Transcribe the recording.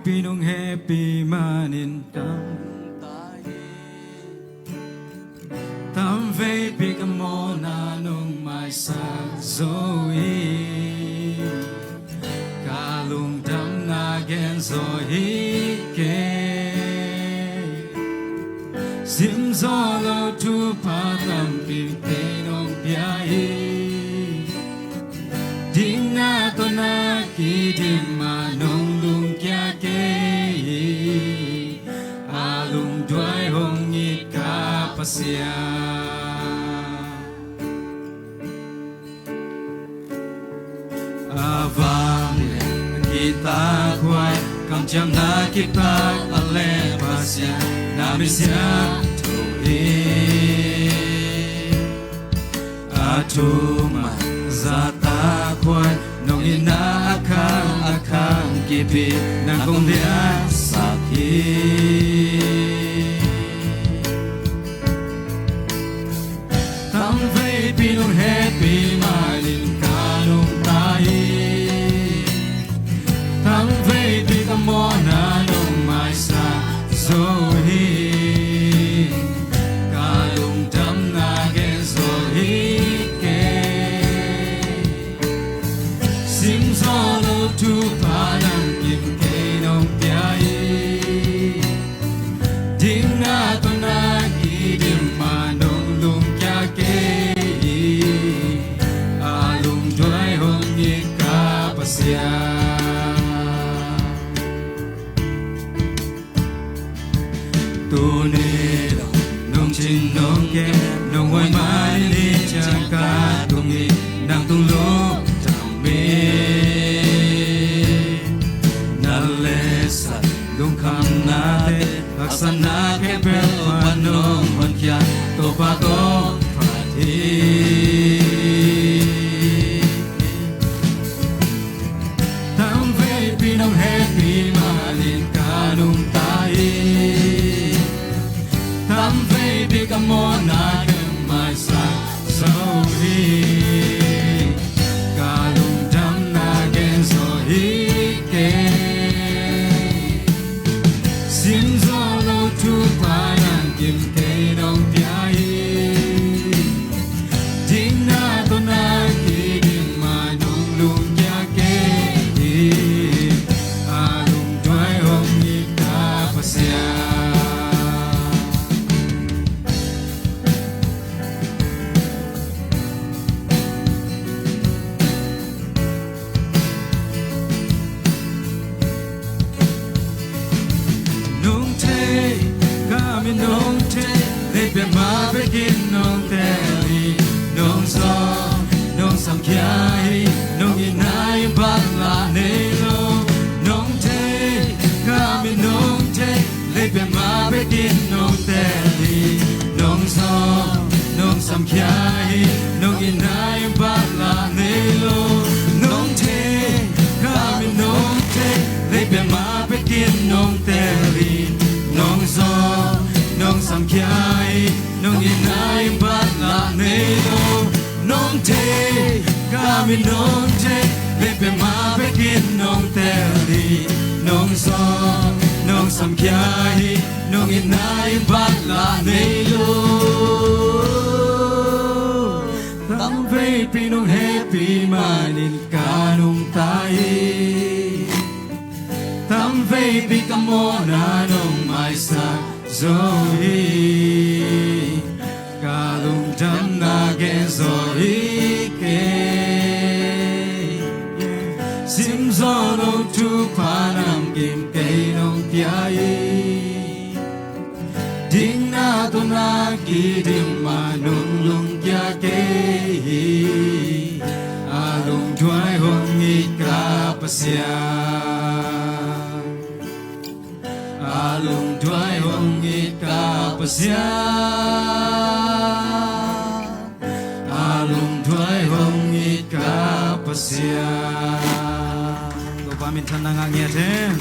pinong happy manin tam tam vei pigamona nung mai sa zoe kalung dam na gen zoe ke sim zolo tu patam pinong piai Dina to na kidima nong lung kya ke alung dwai hong ika pasya Avang kita kwai kam jam na kita ale pasya namisya to atuma zata kwai nong ina akang kipi nang kong dia sakit tam vei pinong happy malin kanong tahi tam vei pigamona nong mai sa zohi kalung dam na gen zohi Sim solo tu panam kim ke nong piai Ding na to na ki dim manong lung kya ke alung dwai hong ni ka pasya tu ne nong chin nong ke nong wai mai ni chang ka tung ni nang tung lo Nalesa lung kam na te aksana ke pel panong honkia to pa to pati tam vei pinong happy malin kanung tai tam vei pigamona ke mai sa zohi tu panang kim ke nong piai ding na to na ki dim manong lung kya ke alung dwai hong ni ka pasya nung te Kami nong te Lepe ma begin nong teli Nong so Nong sam kiai Nong inay batla nelo Nong te Kami nong te Lepe ma begin nong teli Nong so Nong sam kiai Nong inay batla nelo Nong te Kami nong te Lepe ma begin nong teli Nong so Nong sam kiai Nong inay batla nelo Nong te Kami nong te Lepe ma begin nong teli Nong so Nong sam kiai Nong inay batla nelo Tam vei pinong happy manin kanong tahi Tam vei pigamona nong mai sa Zoe kalung dam na gen zoe ke sim zono tu panam kim ke nong piai ding na to na ki dim manung lung kya ke alung dwai hong ni ka pasya alung dwai hong ika pasya alung dwai hong ika pasya ko pamin tanang ang yatin